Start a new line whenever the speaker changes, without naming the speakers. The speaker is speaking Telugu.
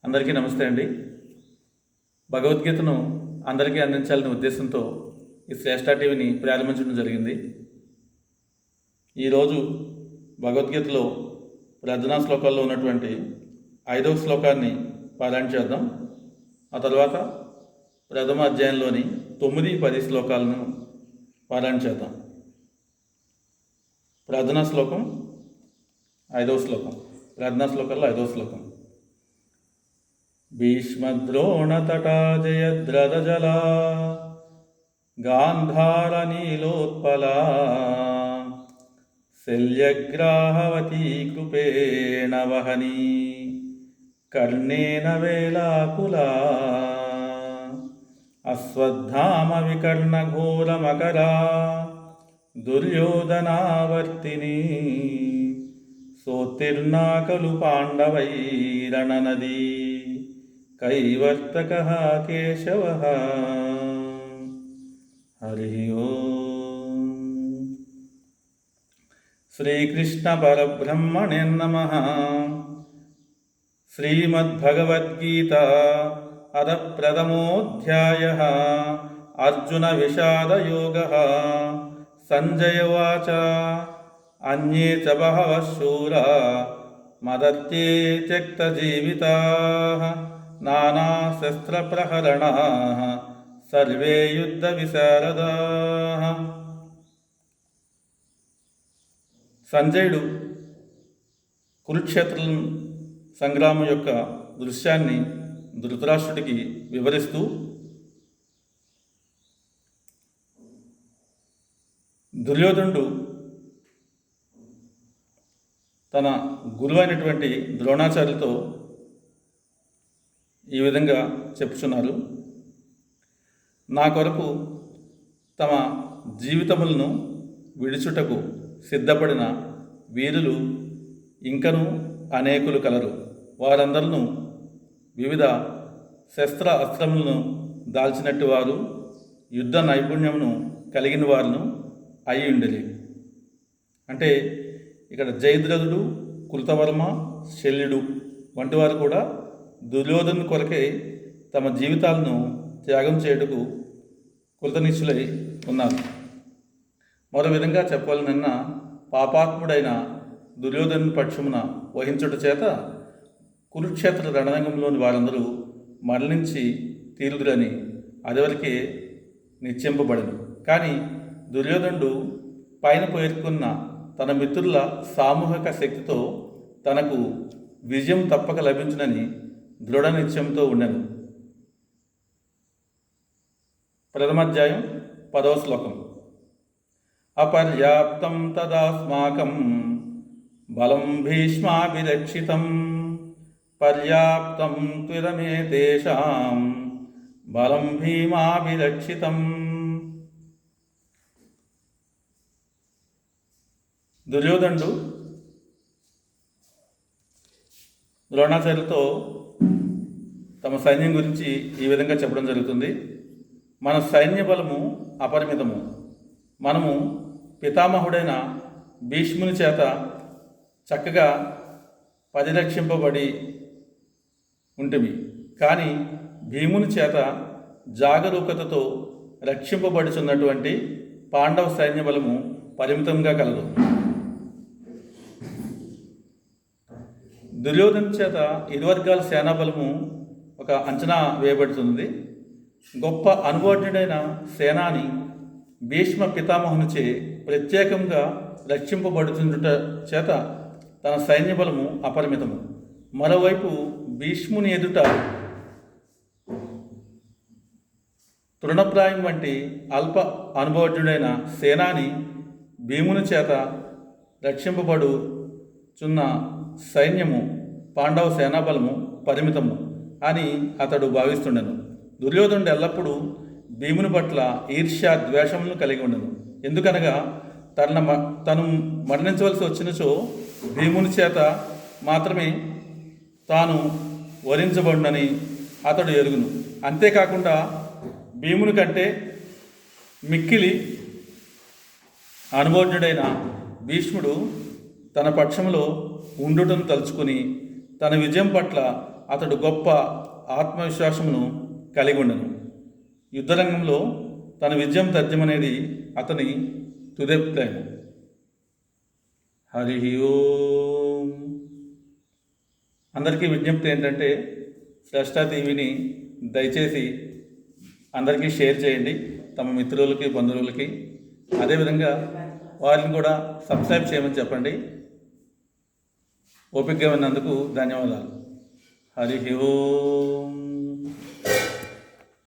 అందరికీ నమస్తే అండి. భగవద్గీతను అందరికీ అందించాలనే ఉద్దేశంతో ఈ శ్రేష్ఠ టీవీని ప్రారంభించడం జరిగింది. ఈరోజు భగవద్గీతలో ప్రార్థనా శ్లోకాల్లో ఉన్నటువంటి 5వ శ్లోకాన్ని పారాయణ చేద్దాం. ఆ తర్వాత ప్రథమ అధ్యాయంలోని 9, 10 శ్లోకాలను పారాయణ చేద్దాం. ప్రార్థనా శ్లోకం 5వ శ్లోకం. ప్రార్థనా శ్లోకాల్లో 5వ శ్లోకం. భీష్మద్రోణతటా జయద్రథజలా గాంధార నీలోత్పలా శల్యగ్రాహవతీ కృపేణ వహనీ కర్ణేన వేలాకులా అశ్వత్థామ వికర్ణఘోరమకరా దుర్యోధనావర్తిని సోత్తిర్నా ఖలు పాండవైరణనదీ కైవర్తకః కేశవః. హరి ఓం. శ్రీకృష్ణ పరబ్రహ్మణే నమః. శ్రీమద్భగవద్గీత అథ ప్రథమోऽధ్యాయః. అర్జున విషాదయోగః. సంజయ ఉవాచ అన్యే చ బహవః శూరా మదర్తే త్యక్తజీవితాః నానాశస్త్రప్రహరణాః సర్వే యుద్ధవిశారదాః. సంజయుడు కురుక్షేత్ర సంగ్రామం యొక్క దృశ్యాన్ని ధృతరాష్ట్రుడికి వివరిస్తూ దుర్యోధనుడు తన గురువైనటువంటి ద్రోణాచార్యులతో ఈ విధంగా చెప్పుచున్నారు. నా కొరకు తమ జీవితములను విడుచుటకు సిద్ధపడిన వీరులు ఇంకను అనేకులు కలరు. వారందరూ వివిధ శస్త్ర అస్త్రములను దాల్చినట్టు వారు, యుద్ధ నైపుణ్యమును కలిగిన వారును అయి ఉండేది. అంటే ఇక్కడ జయద్రథుడు, కృతవర్మ, శల్యుడు వంటి వారు కూడా దుర్యోధను కొరకే తమ జీవితాలను త్యాగం చేయుటకు కృతనిశ్చులై ఉన్నారు. మరో విధంగా చెప్పాలనన్నా పాపాత్ముడైన దుర్యోధను పక్షమున వహించుట చేత కురుక్షేత్ర రణరంగంలోని వారందరూ మరణించి తీరుదురని అదివరకే నిశ్చయింపబడను. కానీ దుర్యోధనుడు పైన పేర్కొన్న తన మిత్రుల సామూహిక శక్తితో తనకు విజయం తప్పక లభించునని దృఢ నిశ్చయంతో ఉండెను. ప్రథమాధ్యాయం 10వ శ్లోకం. అపర్యాప్తం తదాస్మాకం బలం భీష్మాభిరక్షితం పర్యాప్తం త్విరమే తేషాం బలం భీమాభిరక్షితం. దుర్యోధనుడు ద్రోణాచార్యులతో తమ సైన్యం గురించి ఈ విధంగా చెప్పడం జరుగుతుంది. మన సైన్య బలము అపరిమితము. మనము పితామహుడైన భీష్ముని చేత చక్కగా పరిరక్షింపబడి ఉంటిమి. కానీ భీముని చేత జాగరూకతతో రక్షింపబడుచున్నటువంటి పాండవ సైన్య బలము పరిమితంగా కలదు. దుర్యోధను చేత ఇరు వర్గాల సేనాబలము ఒక అంచనా వేయబడుతుంది. గొప్ప అనుభవజ్ఞుడైన సేనాని భీష్మ పితామహునిచే ప్రత్యేకంగా రక్షింపబడుతుండుట చేత తన సైన్య బలము అపరిమితము. మరోవైపు భీష్ముని ఎదుట తృణప్రాయం వంటి అల్ప అనుభవజ్ఞుడైన సేనాని భీముని చేత రక్షింపబడుచున్న సైన్యము పాండవ సేనాబలము పరిమితము అని అతడు భావిస్తుండెను. దుర్యోధనుడు ఎల్లప్పుడూ భీముని పట్ల ఈర్ష్య ద్వేషములను కలిగి ఉండెను. ఎందుకనగా తను మరణించవలసి వచ్చినచో భీముని చేత మాత్రమే తాను వరించబడునని అతడు ఎరుగును. అంతేకాకుండా భీముని కంటే మిక్కిలి అనుభవజ్ఞుడైన భీష్ముడు తన పక్షంలో ఉండుటను తలుచుకుని తన విజయం పట్ల అతడు గొప్ప ఆత్మవిశ్వాసమును కలిగి ఉండను. యుద్ధరంగంలో తన విజయం తథ్యమనేది అతని తుదెప్తాము. హరి ఓం. అందరికీ విజ్ఞప్తి ఏంటంటే శ్రేష్ఠ టీవీని దయచేసి అందరికీ షేర్ చేయండి, తమ మిత్రులకి బంధువులకి. అదేవిధంగా వారిని కూడా సబ్స్క్రైబ్ చేయమని చెప్పండి. ఓపికగా ఉన్నందుకు ధన్యవాదాలు. హరి ఓం.